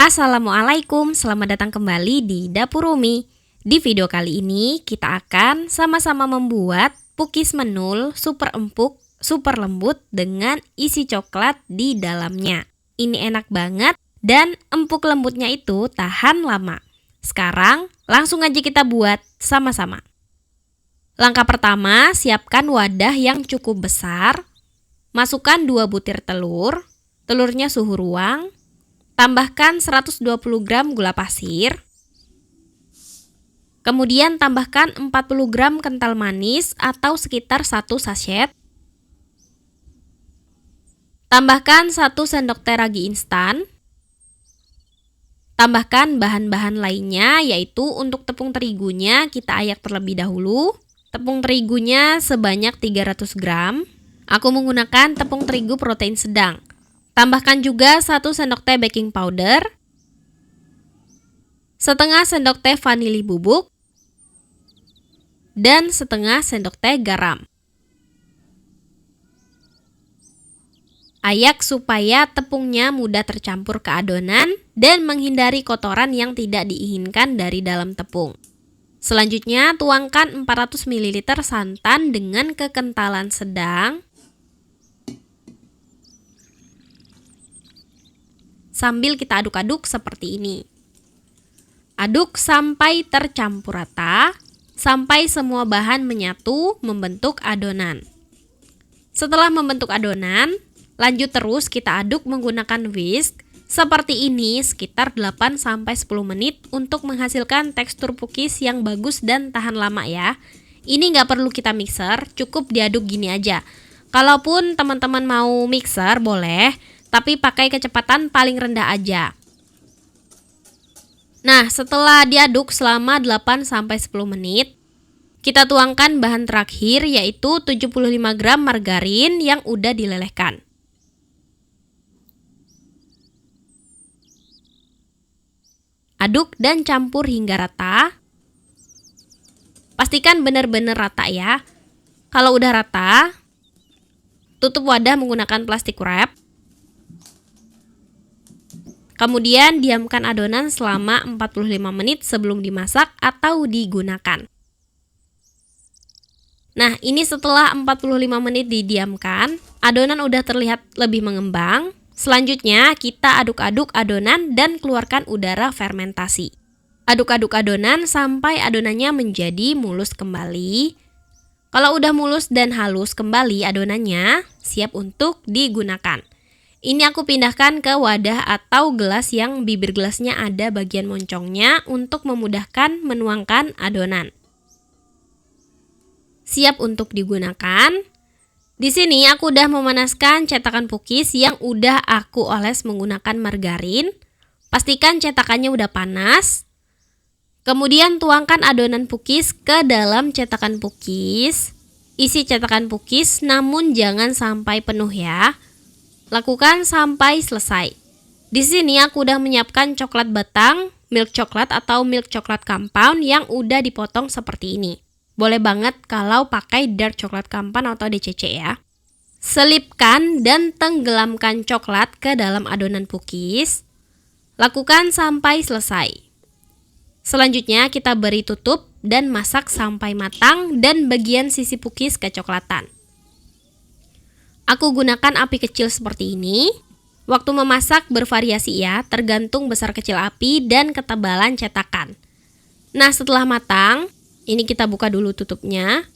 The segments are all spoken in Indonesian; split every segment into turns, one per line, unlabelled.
Assalamualaikum, selamat datang kembali di Dapur Umi. Di video kali ini kita akan sama-sama membuat pukis menul super empuk, super lembut dengan isi coklat di dalamnya. Ini enak banget dan empuk lembutnya itu tahan lama. Sekarang langsung aja kita buat sama-sama. Langkah pertama, siapkan wadah yang cukup besar. Masukkan 2 butir telur, telurnya suhu ruang. Tambahkan 120 gram gula pasir. Kemudian tambahkan 40 gram kental manis atau sekitar 1 sachet. Tambahkan 1 sendok teh ragi instan. Tambahkan bahan-bahan lainnya, yaitu untuk tepung terigunya kita ayak terlebih dahulu. Tepung terigunya sebanyak 300 gram. Aku menggunakan tepung terigu protein sedang. Tambahkan juga 1 sendok teh baking powder, setengah sendok teh vanili bubuk, dan setengah sendok teh garam. Ayak supaya tepungnya mudah tercampur ke adonan dan menghindari kotoran yang tidak diinginkan dari dalam tepung. Selanjutnya, tuangkan 400 ml santan dengan kekentalan sedang sambil kita aduk-aduk seperti ini. Aduk sampai tercampur rata, sampai semua bahan menyatu membentuk adonan. Setelah membentuk adonan, lanjut terus kita aduk menggunakan whisk seperti ini sekitar 8-10 menit untuk menghasilkan tekstur pukis yang bagus dan tahan lama ya. Ini nggak perlu kita mixer, cukup diaduk gini aja. Kalaupun teman-teman mau mixer boleh, tapi pakai kecepatan paling rendah aja. Nah, setelah diaduk selama 8-10 menit, kita tuangkan bahan terakhir yaitu 75 gram margarin yang udah dilelehkan. Aduk dan campur hingga rata. Pastikan benar-benar rata ya. Kalau udah rata, tutup wadah menggunakan plastik wrap. Kemudian diamkan adonan selama 45 menit sebelum dimasak atau digunakan. Nah, ini setelah 45 menit didiamkan, adonan udah terlihat lebih mengembang. Selanjutnya, kita aduk-aduk adonan dan keluarkan udara fermentasi. Aduk-aduk adonan sampai adonannya menjadi mulus kembali. Kalau udah mulus dan halus kembali adonannya, siap untuk digunakan. Ini aku pindahkan ke wadah atau gelas yang bibir gelasnya ada bagian moncongnya untuk memudahkan menuangkan adonan. Siap untuk digunakan. Di sini aku udah memanaskan cetakan pukis yang udah aku oles menggunakan margarin. Pastikan cetakannya udah panas. Kemudian tuangkan adonan pukis ke dalam cetakan pukis. Isi cetakan pukis namun jangan sampai penuh ya. Lakukan sampai selesai. Di sini aku udah menyiapkan coklat batang, milk coklat atau milk coklat compound yang udah dipotong seperti ini. Boleh banget kalau pakai dark coklat compound atau DCC ya. Selipkan dan tenggelamkan coklat ke dalam adonan pukis. Lakukan sampai selesai. Selanjutnya kita beri tutup dan masak sampai matang dan bagian sisi pukis kecoklatan. Aku gunakan api kecil seperti ini. Waktu memasak bervariasi ya, tergantung besar kecil api dan ketebalan cetakan. Nah, setelah matang, ini kita buka dulu tutupnya.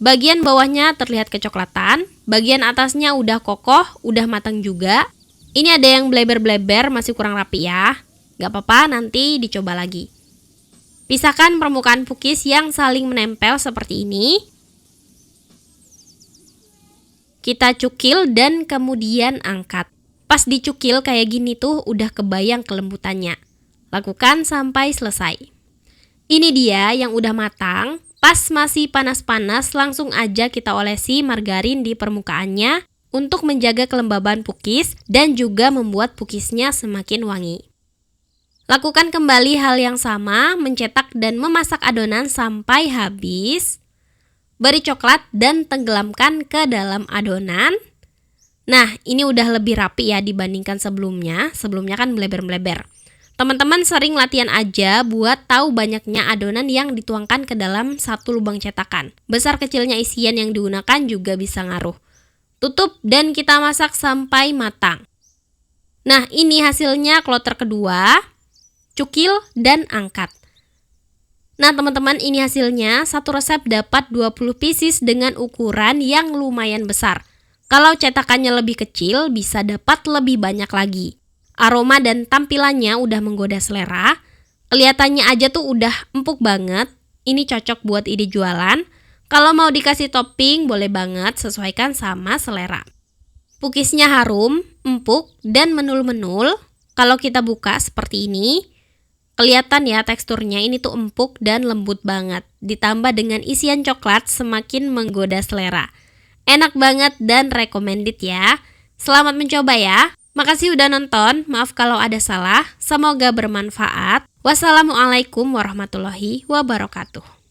Bagian bawahnya terlihat kecoklatan, bagian atasnya udah kokoh, udah matang juga. Ini ada yang bleber-bleber, masih kurang rapi ya. Gak apa-apa, nanti dicoba lagi. Pisahkan permukaan pukis yang saling menempel seperti ini. Kita cukil dan kemudian angkat. Pas dicukil kayak gini tuh udah kebayang kelembutannya. Lakukan sampai selesai. Ini dia yang udah matang. Pas masih panas-panas langsung aja kita olesi margarin di permukaannya untuk menjaga kelembaban pukis dan juga membuat pukisnya semakin wangi. Lakukan kembali hal yang sama, mencetak dan memasak adonan sampai habis. Beri coklat dan tenggelamkan ke dalam adonan. Nah, ini udah lebih rapi ya dibandingkan sebelumnya. Sebelumnya kan melebar-melebar. Teman-teman sering latihan aja buat tahu banyaknya adonan yang dituangkan ke dalam satu lubang cetakan. Besar kecilnya isian yang digunakan juga bisa ngaruh. Tutup dan kita masak sampai matang. Nah, ini hasilnya kloter kedua, cukil dan angkat. Nah, teman-teman, ini hasilnya. Satu resep dapat 20 pieces dengan ukuran yang lumayan besar. Kalau cetakannya lebih kecil, bisa dapat lebih banyak lagi. Aroma dan tampilannya udah menggoda selera. Kelihatannya aja tuh udah empuk banget. Ini cocok buat ide jualan. Kalau mau dikasih topping, boleh banget, sesuaikan sama selera. Pukisnya harum, empuk, dan menul-menul. Kalau kita buka seperti ini, kelihatan ya teksturnya ini tuh empuk dan lembut banget. Ditambah dengan isian coklat semakin menggoda selera. Enak banget dan recommended ya. Selamat mencoba ya. Makasih udah nonton. Maaf kalau ada salah. Semoga bermanfaat. Wassalamualaikum warahmatullahi wabarakatuh.